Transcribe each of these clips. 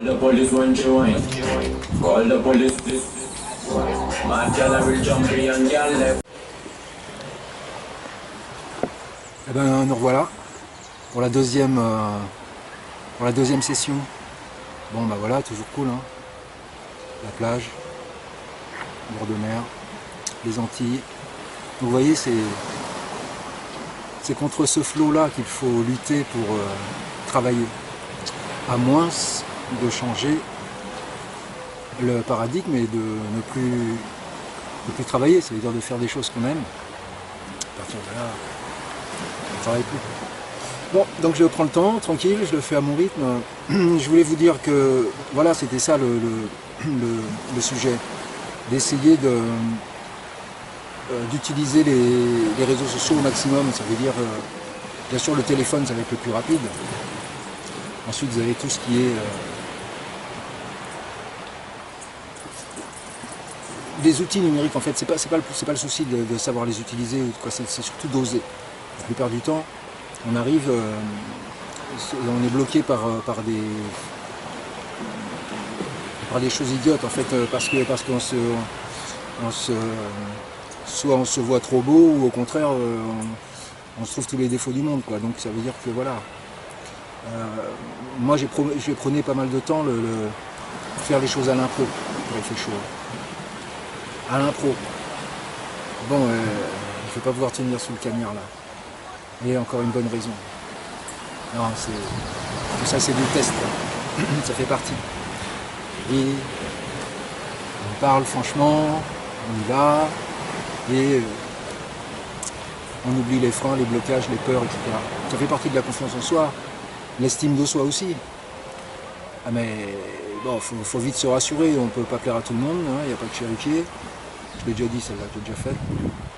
The police when she whine. Call the police. My girl will jump and girl left. Eh ben, nous revoilà pour la deuxième session. Bon bah voilà, toujours cool, hein. La plage, bord de mer, les Antilles. Donc vous voyez, c'est contre ce flot-là qu'il faut lutter pour travailler. À moins de changer le paradigme et de ne plus travailler, c'est-à-dire de faire des choses qu'on aime. À partir de là, on ne travaille plus. Bon, donc je prends le temps, tranquille, je le fais à mon rythme. Je voulais vous dire que, voilà, c'était ça le sujet. D'essayer d'utiliser les réseaux sociaux au maximum. Ça veut dire, bien sûr, le téléphone, ça va être le plus rapide. Ensuite, vous avez tout ce qui est des outils numériques. En fait, c'est pas le souci de savoir les utiliser ou quoi. C'est surtout d'oser. La plupart du temps, on arrive, on est bloqué par des choses idiotes en fait, parce qu'on soit on se voit trop beau ou au contraire on se trouve tous les défauts du monde, quoi. Donc ça veut dire que voilà. Moi j'ai prôné pas mal de temps faire les choses à l'impro quand il fait chaud. À l'impro. Bon, je ne vais pas pouvoir tenir sous le cagnard là. Et encore une bonne raison. Non, tout ça c'est du test, là. Ça fait partie. Et on parle franchement, on y va, et on oublie les freins, les blocages, les peurs, etc. Ça fait partie de la confiance en soi, l'estime de soi aussi. Ah mais bon, faut vite se rassurer, on ne peut pas plaire à tout le monde, hein, il n'y a pas de chérifier. Je l'ai déjà dit, celle-là, je l'ai déjà fait.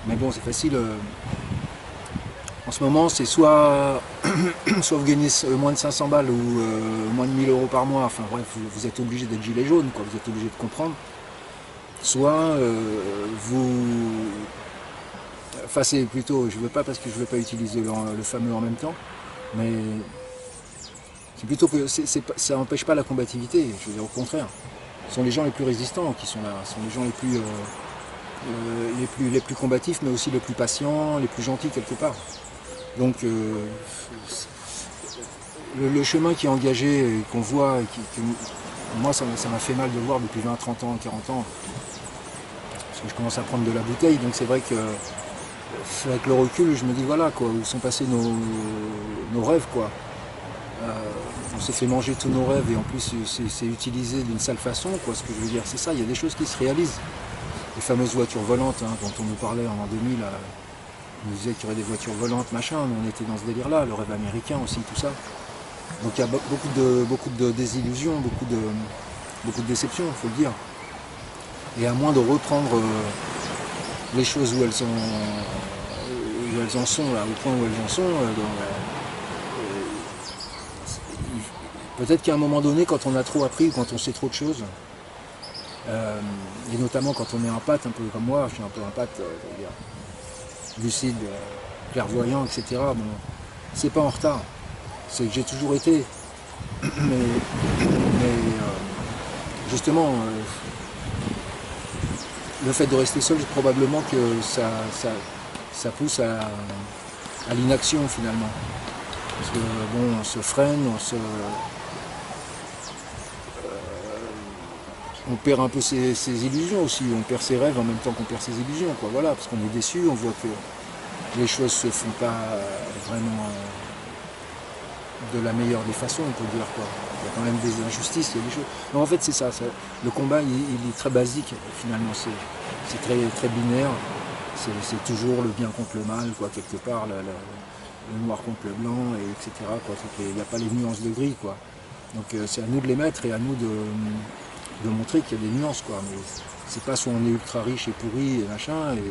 Mais bon, c'est facile. En ce moment, c'est soit vous gagnez moins de 500 balles ou moins de 1000 € par mois, enfin bref, vous êtes obligé d'être gilet jaune, quoi, vous êtes obligé de comprendre. Soit enfin c'est plutôt, je veux pas parce que je veux pas utiliser le fameux en même temps, mais c'est plutôt que ça n'empêche pas la combativité, je veux dire au contraire. Ce sont les gens les plus résistants qui sont là, ce sont les gens les plus combatifs, mais aussi les plus patients, les plus gentils quelque part. Donc le chemin qui est engagé, qu'on voit, moi ça m'a fait mal de voir depuis 20, 30 ans, 40 ans, parce que je commence à prendre de la bouteille, donc c'est vrai que avec le recul, je me dis voilà quoi, où sont passés nos rêves, quoi. On s'est fait manger tous nos rêves et en plus c'est utilisé d'une sale façon, quoi. Ce que je veux dire, c'est ça, il y a des choses qui se réalisent. Les fameuses voitures volantes, hein, dont on nous parlait en l'an 2000, on nous disait qu'il y aurait des voitures volantes, machin, mais on était dans ce délire-là, le rêve américain aussi, tout ça. Donc il y a beaucoup de désillusions, beaucoup de déceptions, il faut le dire. Et à moins de reprendre les choses où elles en sont, là, au point où elles en sont, peut-être qu'à un moment donné, quand on a trop appris, quand on sait trop de choses, et notamment quand on est un pâte, un peu comme moi, je suis un peu un pâte, lucide, clairvoyant, etc. Bon, c'est pas en retard, c'est que j'ai toujours été, mais justement, le fait de rester seul, probablement que ça pousse à l'inaction finalement. Parce que bon, on se freine, on perd un peu ses illusions aussi, on perd ses rêves en même temps qu'on perd ses illusions, quoi. Voilà, parce qu'on est déçu, on voit que les choses se font pas vraiment de la meilleure des façons, on peut dire, quoi. Il y a quand même des injustices, il y a des choses. Donc en fait c'est ça, le combat il est très basique finalement, c'est très, très binaire, c'est toujours le bien contre le mal, quoi, quelque part, le noir contre le blanc, et etc. Quoi. Il n'y a pas les nuances de gris, quoi. Donc c'est à nous de les mettre et à nous de montrer qu'il y a des nuances, quoi. Mais c'est pas soit on est ultra riche et pourri et machin, et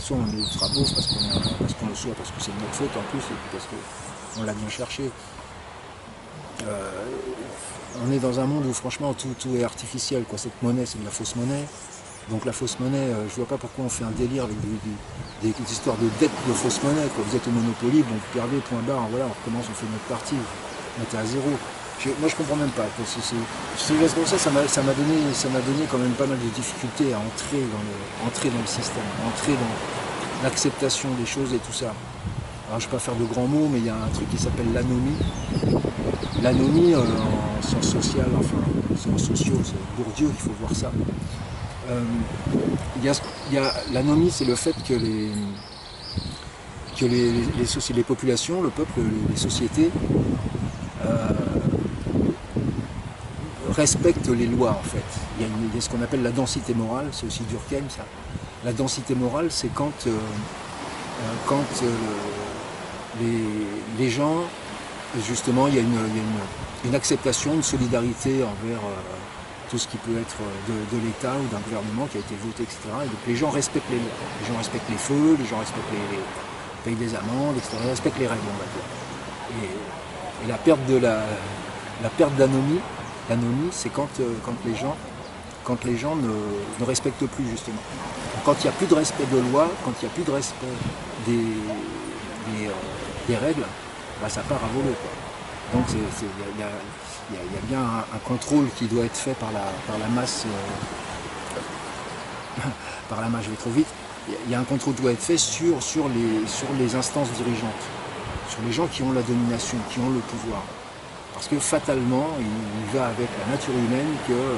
soit on est ultra pauvre parce qu'on le soit, parce que c'est de notre faute en plus, et parce qu'on l'a bien cherché. On est dans un monde où franchement tout est artificiel, quoi. Cette monnaie, c'est de la fausse monnaie. Donc la fausse monnaie, je vois pas pourquoi on fait un délire avec des histoires de dettes de fausse monnaie, quoi. Vous êtes au Monopoly, bon, vous perdez, point barre, voilà, on recommence, on fait notre partie, on était à zéro. Moi je comprends même pas. C'est pour ça, ça m'a donné quand même pas mal de difficultés à entrer dans le système, entrer dans l'acceptation des choses et tout ça. Alors je ne vais pas faire de grands mots, mais il y a un truc qui s'appelle l'anomie. L'anomie en sciences sociales, enfin en sciences sociaux, c'est Bourdieu qu'il faut voir ça. L'anomie, c'est le fait que les populations, le peuple, les sociétés respectent les lois en fait. Il y a ce qu'on appelle la densité morale, c'est aussi Durkheim ça. La densité morale, c'est quand les gens, justement, il y a une acceptation, une solidarité envers tout ce qui peut être de l'État ou d'un gouvernement qui a été voté, etc. Et donc les gens respectent les lois, les gens respectent les feux, les gens respectent payent des amendes, etc. Ils respectent les règles, on va dire. Et la perte d'anomie, c'est quand les gens ne respectent plus, justement. Quand il n'y a plus de respect de loi, quand il n'y a plus de respect des règles, bah, ça part à volo, quoi. Donc il y a bien un contrôle qui doit être fait par la masse. Par la masse, je vais trop vite. Il y a un contrôle qui doit être fait sur les instances dirigeantes, sur les gens qui ont la domination, qui ont le pouvoir. Parce que fatalement, il va avec la nature humaine que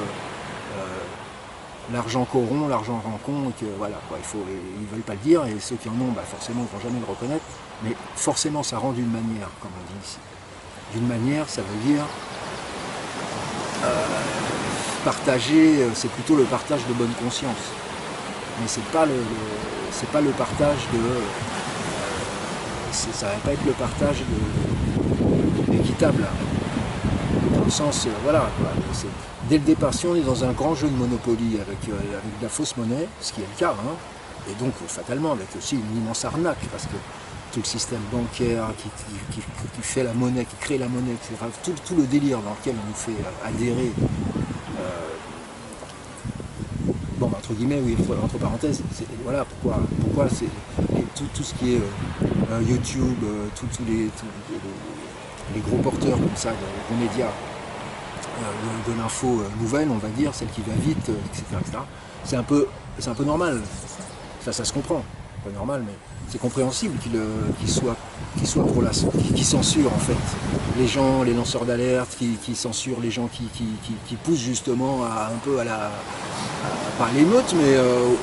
l'argent corrompt, l'argent rend con, et que voilà, quoi, ils ne veulent pas le dire, et ceux qui en ont, bah, forcément, ne vont jamais le reconnaître, mais forcément, ça rend d'une manière, comme on dit ici. D'une manière, ça veut dire partager, c'est plutôt le partage de bonne conscience. Mais c'est pas le partage ça va pas être le partage équitable. Dans le sens, voilà, quoi, dès le départ, si on est dans un grand jeu de Monopoly avec de la fausse monnaie, ce qui est le cas, hein, et donc fatalement avec aussi une immense arnaque, parce que tout le système bancaire qui fait la monnaie, qui crée la monnaie, etc., tout le délire dans lequel on nous fait adhérer, bon, entre guillemets, oui, entre parenthèses, voilà pourquoi c'est tout ce qui est YouTube, tous les gros porteurs comme ça, de médias, de l'info nouvelle, on va dire, celle qui va vite, etc., etc. C'est un peu normal, ça se comprend, pas normal, mais c'est compréhensible qu'il soit pour qui censure en fait les gens, les lanceurs d'alerte, qui censurent les gens qui poussent justement un peu pas à l'émeute, mais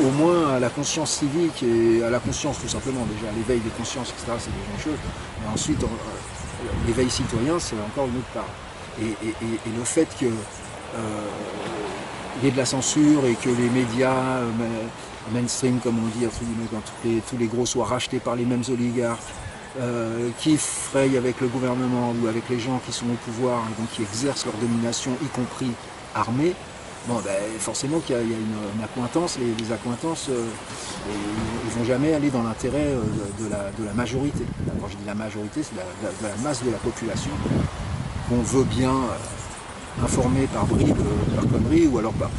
au moins à la conscience civique et à la conscience tout simplement, déjà l'éveil des consciences, etc., c'est déjà une chose, mais ensuite l'éveil citoyen, c'est encore une autre part. Et le fait qu'il y ait de la censure et que les médias mainstream, comme on dit, quand tous les gros soient rachetés par les mêmes oligarques, qui frayent avec le gouvernement ou avec les gens qui sont au pouvoir, et donc qui exercent leur domination, y compris armée, bon, ben, forcément qu'il y a une accointance, les accointances, ils ne vont jamais aller dans l'intérêt de la majorité. Quand je dis la majorité, c'est de la masse de la population qu'on veut bien informer par bribes, par conneries, ou alors par...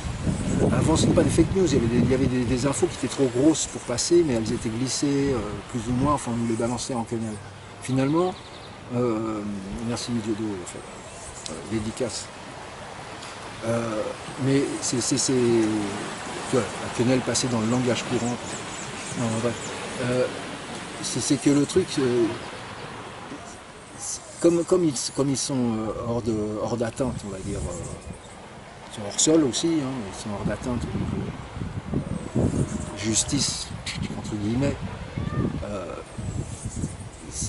Avant, ce n'était pas des fake news, il y avait des infos qui étaient trop grosses pour passer, mais elles étaient glissées, plus ou moins, enfin on nous les balançait en quenelle. Finalement, merci Diodo, en fait, dédicace. Mais c'est tu vois, la quenelle passée dans le langage courant. Non, bref. C'est que le truc, comme ils sont hors d'atteinte, on va dire, ils sont hors sol aussi, hein, ils sont hors d'atteinte au niveau justice, entre guillemets,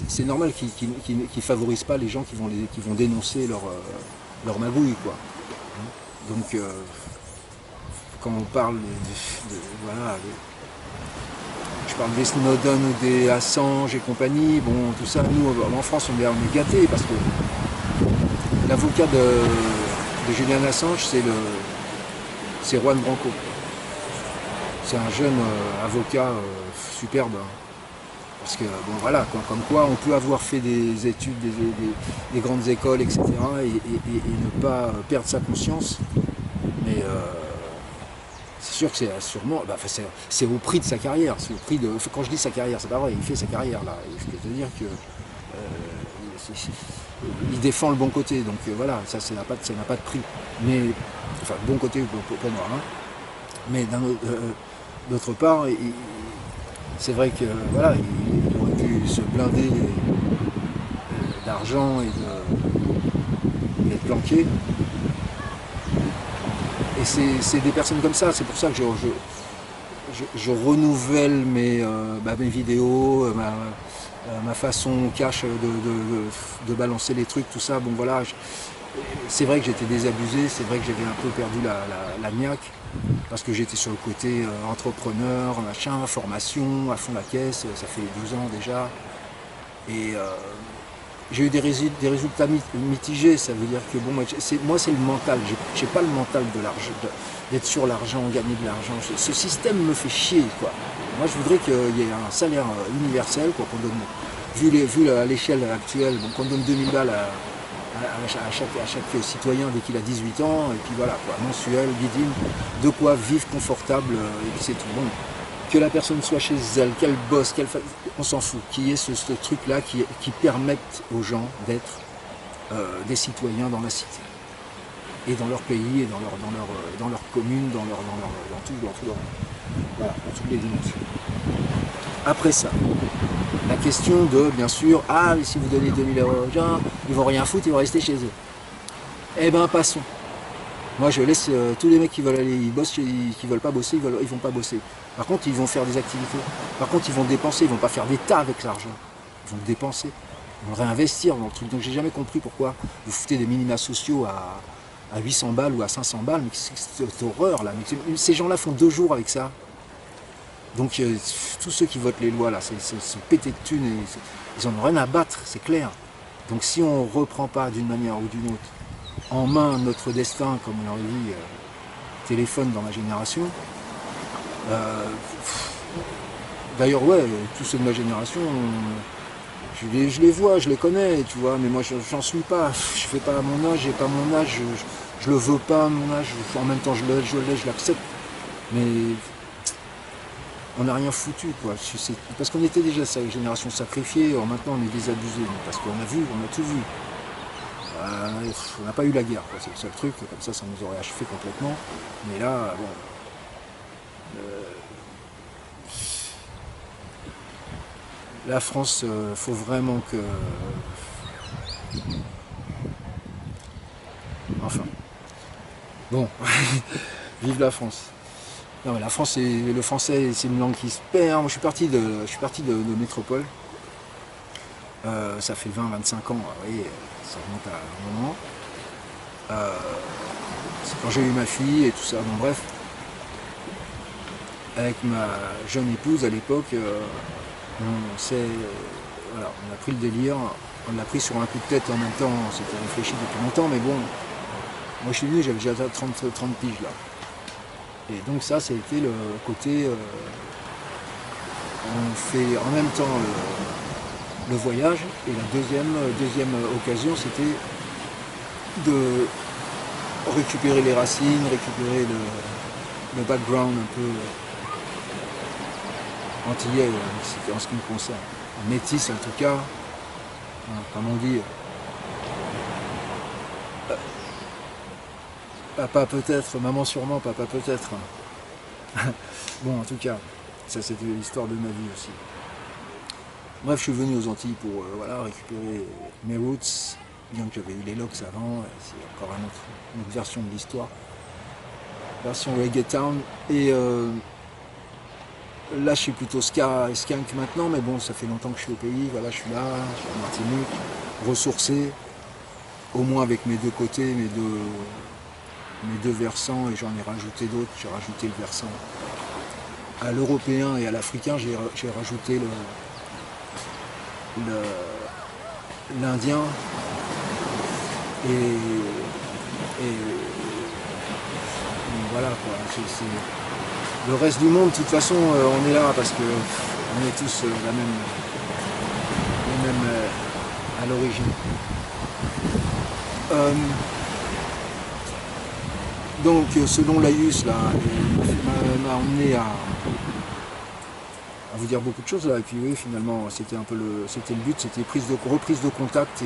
c'est normal qu'ils ne favorisent pas les gens qui vont dénoncer leur magouille, quoi. Donc, quand on parle voilà, je parle des Snowden ou des Assange et compagnie, bon, tout ça, nous, en France, on est gâtés parce que l'avocat de Julian Assange, c'est Juan Branco. C'est un jeune avocat superbe. Parce que, bon, voilà, comme quoi on peut avoir fait des études, des grandes écoles, etc., et ne pas perdre sa conscience. Mais c'est sûr que c'est sûrement, bah, c'est au prix de sa carrière. C'est au prix de, quand je dis sa carrière, c'est pas vrai, il fait sa carrière là. Et je peux te dire que il défend le bon côté, donc voilà, ça n'a pas de prix. Mais, enfin, bon côté pour moi. Hein. Mais d'autre part, c'est vrai que voilà, il aurait pu se blinder d'argent et de planquer. Et c'est des personnes comme ça, c'est pour ça que je renouvelle mes vidéos, ma façon cash de balancer les trucs, tout ça. Bon voilà, c'est vrai que j'étais désabusé, c'est vrai que j'avais un peu perdu la niaque, parce que j'étais sur le côté entrepreneur, machin, formation, à fond la caisse, ça fait 12 ans déjà. Et j'ai eu des résultats mitigés, ça veut dire que bon, moi c'est le mental, j'ai pas le mental de l'argent, d'être sur l'argent, gagner de l'argent. Ce système me fait chier, quoi. Moi je voudrais qu'il y ait un salaire universel, quoi, qu'on donne, vu à l'échelle actuelle, bon, qu'on donne 2000 balles à chaque citoyen dès qu'il a 18 ans, et puis voilà, quoi, mensuel, guidine, de quoi vivre confortable, et puis c'est tout. Bon, que la personne soit chez elle, qu'elle bosse, on s'en fout, qu'il y ait ce truc-là qui permette aux gens d'être des citoyens dans la cité, et dans leur pays, et dans leur commune, dans toutes les dimensions. Après ça, la question de, bien sûr, ah, mais si vous donnez 2000 € aux gens, ils vont rien foutre, ils vont rester chez eux. Eh ben, passons. Moi, je laisse tous les mecs qui veulent aller, qui veulent pas bosser, ils vont pas bosser. Par contre, ils vont faire des activités. Par contre, ils vont dépenser, ils vont pas faire des tas avec l'argent. Ils vont dépenser, ils vont réinvestir dans le truc. Donc, j'ai jamais compris pourquoi vous foutez des minima sociaux à 800 balles ou à 500 balles. Mais c'est cette horreur là. Mais ces gens-là font 2 jours avec ça. Donc, tous ceux qui votent les lois là, c'est pété de thunes et ils en ont rien à battre, c'est clair. Donc, si on reprend pas d'une manière ou d'une autre en main notre destin, comme on aurait dit, téléphone dans ma génération. D'ailleurs, ouais, tous ceux de ma génération, je les vois, je les connais, tu vois, mais moi j'en suis pas. Je fais pas mon âge, j'ai pas mon âge, je le veux pas, mon âge, en même temps je l'accepte. Mais on n'a rien foutu, quoi. Parce qu'on était déjà une génération sacrifiée, alors maintenant on est désabusés, parce qu'on a vu, on a tout vu. On n'a pas eu la guerre, c'est le seul truc, comme ça nous aurait achevé complètement. Mais là, bon. La France, faut vraiment que. Enfin. Bon. Vive la France. Non mais la France, le français, c'est une langue qui se perd. Moi je suis parti de métropole. Ça fait 20-25 ans, oui, ça remonte à un moment. C'est quand j'ai eu ma fille et tout ça, bon bref. Avec ma jeune épouse à l'époque, voilà, on a pris le délire, on l'a pris sur un coup de tête en même temps, on s'était réfléchi depuis longtemps, mais bon, moi je suis venu, j'avais déjà 30 piges là. Et donc ça, c'était le côté, on fait en même temps le voyage, et la deuxième occasion, c'était de récupérer les racines, récupérer le background un peu antillais en ce qui me concerne. Métis en tout cas, comme on dit, papa peut-être, maman sûrement, papa peut-être. Bon, en tout cas, ça c'était l'histoire de ma vie aussi. Bref, je suis venu aux Antilles pour voilà, récupérer mes roots, bien que j'avais eu les locks avant, c'est encore une autre version de l'histoire. Version reggaeton. Et là, je suis plutôt ska et skunk maintenant, mais bon, ça fait longtemps que je suis au pays, voilà, je suis là, je suis en Martinique, ressourcé, au moins avec mes deux côtés, mes deux versants, et j'en ai rajouté d'autres, j'ai rajouté le versant à l'européen et à l'africain, j'ai rajouté l'indien et voilà quoi. Le reste du monde, de toute façon, on est là parce que on est tous les mêmes à l'origine. Donc selon l'AIUS là, m'a emmené vous dire beaucoup de choses là. Et puis oui, finalement, c'était un peu c'était le but, c'était reprise de contact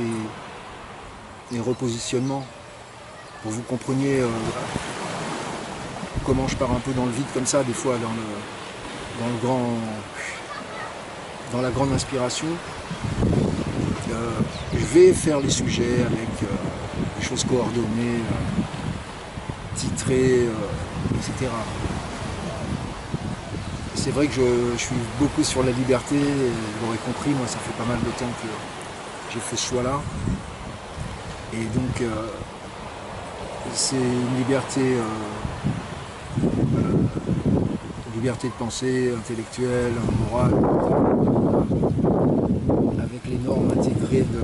et repositionnement. Pour que vous compreniez comment je pars un peu dans le vide comme ça, des fois dans la grande inspiration. Je vais faire les sujets avec des choses coordonnées, titrées, etc. C'est vrai que je suis beaucoup sur la liberté, et vous l'aurez compris, moi ça fait pas mal de temps que j'ai fait ce choix-là. Et donc c'est une liberté de pensée, intellectuelle, morale, avec les normes intégrées de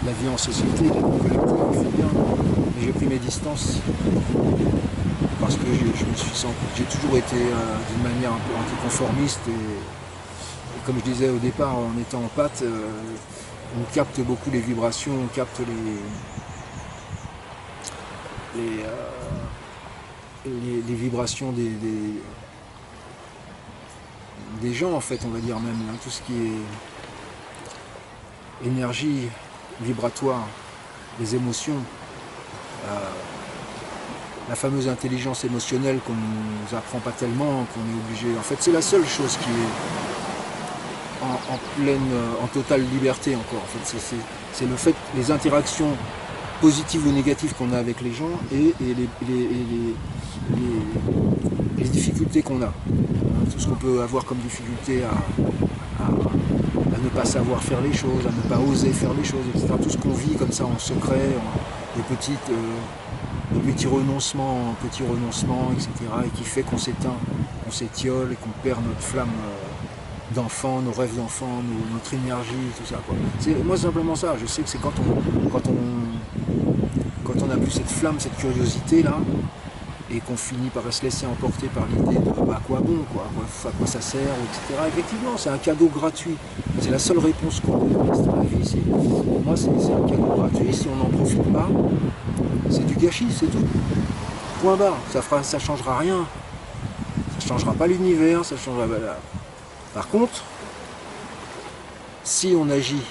la vie en société, de la vie collective, il fait bien. Mais j'ai pris mes distances parce que j'ai toujours été d'une manière un peu anticonformiste et comme je disais au départ, en étant en pâte, on capte beaucoup les vibrations, on capte les vibrations des gens, en fait, on va dire même, hein, tout ce qui est énergie vibratoire, les émotions, la fameuse intelligence émotionnelle qu'on nous apprend pas tellement, qu'on est obligé. En fait, c'est la seule chose qui est en totale liberté encore. En fait, c'est le fait, les interactions positives ou négatives qu'on a avec les gens et les difficultés qu'on a. Tout ce qu'on peut avoir comme difficulté à ne pas savoir faire les choses, à ne pas oser faire les choses, etc. Tout ce qu'on vit comme ça en secret, des petits renoncements, etc. Et qui fait qu'on s'éteint, on s'étiole et qu'on perd notre flamme d'enfant, nos rêves d'enfant, notre énergie, tout ça, quoi. Moi, c'est simplement ça. Je sais que c'est quand on n'a plus cette flamme, cette curiosité là, et qu'on finit par se laisser emporter par l'idée de à quoi bon, à quoi ça sert, etc. Effectivement, c'est un cadeau gratuit. C'est la seule réponse qu'on peut donner dans la vie. Pour moi, c'est un cadeau gratuit. Si on n'en profite pas, c'est du gâchis, c'est tout. Point barre. Ça changera rien. Ça changera pas l'univers, ça changera. Par contre, si on agit,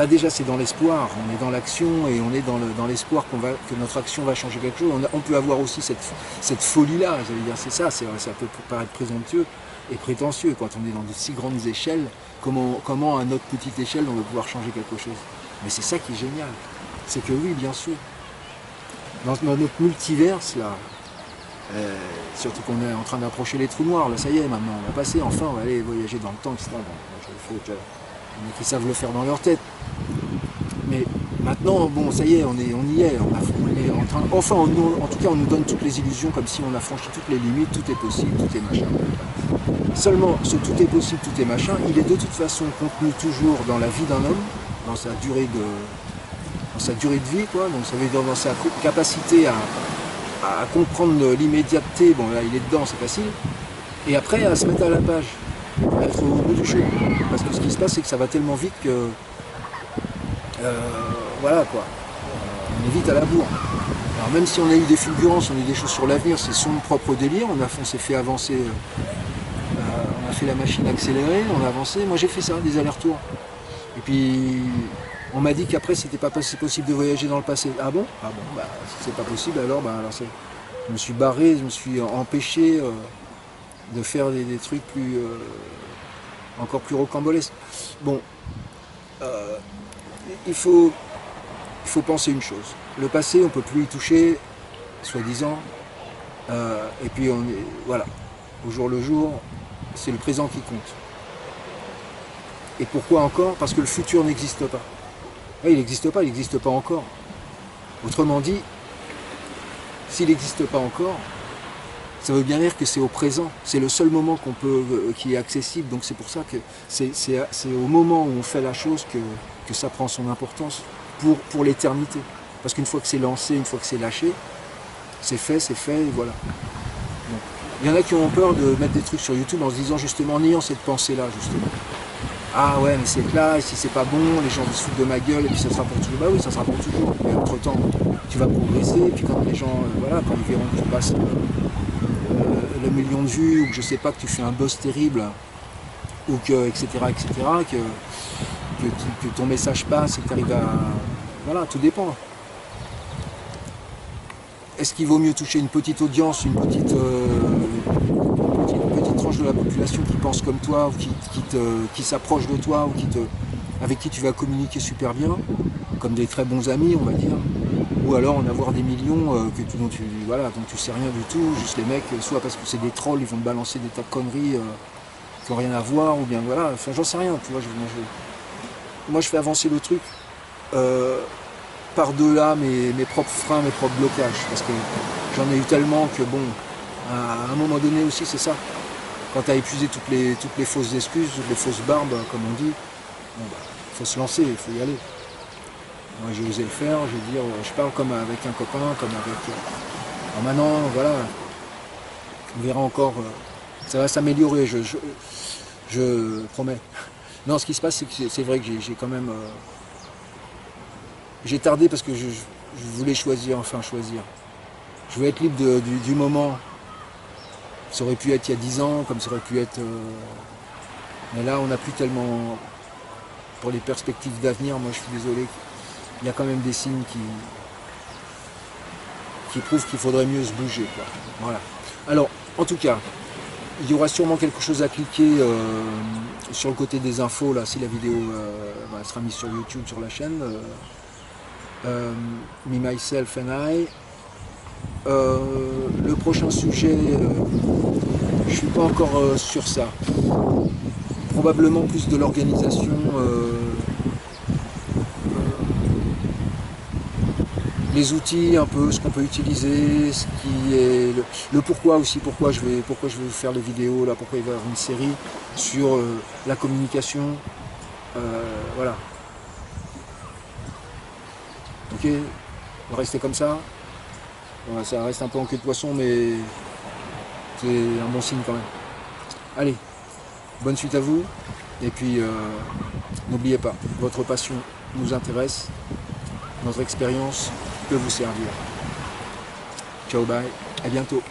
déjà c'est dans l'espoir, on est dans l'action et on est dans l'espoir que notre action va changer quelque chose. On peut avoir aussi cette folie-là, j'allais dire, c'est ça, ça peut paraître présomptueux et prétentieux quand on est dans de si grandes échelles, comment à notre petite échelle on va pouvoir changer quelque chose. Mais c'est ça qui est génial, c'est que oui, bien sûr, dans notre multiverse là, surtout qu'on est en train d'approcher les trous noirs, là ça y est, maintenant on va passer, enfin on va aller voyager dans le temps, etc. Bon, qui savent le faire dans leur tête. Mais maintenant, bon, ça y est, on y est, on est en train. Enfin, en tout cas, on nous donne toutes les illusions comme si on a franchi toutes les limites, tout est possible, tout est machin. Seulement, ce tout est possible, tout est machin, il est de toute façon contenu toujours dans la vie d'un homme, dans sa durée de vie, quoi. Donc ça veut dire dans sa capacité à comprendre l'immédiateté. Bon, là, il est dedans, c'est facile. Et après, à se mettre à la page. Être au bout du jeu. Parce que ce qui se passe, c'est que ça va tellement vite que voilà quoi. On est vite à la bourre. Alors même si on a eu des fulgurances, on a eu des choses sur l'avenir, c'est son propre délire. On s'est fait avancer, on a fait la machine accélérée, on a avancé. Moi j'ai fait ça, des allers-retours. Et puis on m'a dit qu'après c'était pas possible de voyager dans le passé. Ah bon, bah si c'est pas possible alors je me suis barré, je me suis empêché de faire des trucs encore plus rocambolesques. Bon, il faut penser une chose. Le passé, on ne peut plus y toucher, soi-disant. Et puis, voilà, au jour le jour, c'est le présent qui compte. Et pourquoi encore? Parce que le futur n'existe pas. Ouais, il n'existe pas encore. Autrement dit, s'il n'existe pas encore, ça veut bien dire que c'est au présent, c'est le seul moment qui est accessible, donc c'est pour ça que c'est au moment où on fait la chose que ça prend son importance pour l'éternité. Parce qu'une fois que c'est lancé, une fois que c'est lâché, c'est fait, et voilà. Donc, il y en a qui ont peur de mettre des trucs sur YouTube en se disant justement, en ayant cette pensée-là, justement. Ah ouais, mais c'est là, et si c'est pas bon, les gens vont se foutre de ma gueule, et puis ça sera pour toujours. Bah oui, ça sera pour toujours. Mais entre-temps, tu vas progresser, et puis quand les gens, quand ils verront que tu passes le million de vues, ou que je sais pas, que tu fais un buzz terrible, ou que, etc., que ton message passe et que tu arrives à... Voilà, tout dépend. Est-ce qu'il vaut mieux toucher une petite audience, une petite tranche de la population qui pense comme toi, ou qui s'approche de toi, ou avec qui tu vas communiquer super bien, comme des très bons amis, on va dire, ou alors en avoir des millions dont tu sais rien du tout, juste les mecs, soit parce que c'est des trolls, ils vont te balancer des tas de conneries qui n'ont rien à voir, ou bien voilà, enfin j'en sais rien, tu vois, moi je fais avancer le truc par-delà mes propres freins, mes propres blocages, parce que j'en ai eu tellement que bon, à un moment donné aussi c'est ça, quand tu as épuisé toutes les fausses excuses, toutes les fausses barbes, comme on dit, bon, bah, faut se lancer, il faut y aller. Moi j'ai osé le faire, je veux dire, je parle comme avec un copain, comme avec... Alors maintenant, voilà, on verra encore, ça va s'améliorer, je promets. Non, ce qui se passe, c'est que c'est vrai que j'ai quand même... j'ai tardé parce que je voulais choisir. Je voulais être libre du moment. Ça aurait pu être il y a 10 ans, comme ça aurait pu être... mais là, on n'a plus tellement... Pour les perspectives d'avenir, moi je suis désolé, il y a quand même des signes qui prouvent qu'il faudrait mieux se bouger, quoi. Voilà. Alors, en tout cas, il y aura sûrement quelque chose à cliquer sur le côté des infos, là, si la vidéo sera mise sur YouTube, sur la chaîne. Me, Myself and I. Le prochain sujet, je ne suis pas encore sur ça. Probablement plus de l'organisation, les outils, un peu ce qu'on peut utiliser, ce qui est le pourquoi aussi, pourquoi je vais faire les vidéos là, pourquoi il va y avoir une série sur la communication, voilà. Ok, on va rester comme ça. Voilà, ça reste un peu en queue de poisson, mais c'est un bon signe quand même. Allez, bonne suite à vous, et puis n'oubliez pas, votre passion nous intéresse, notre expérience peut vous servir. Ciao, bye, à bientôt.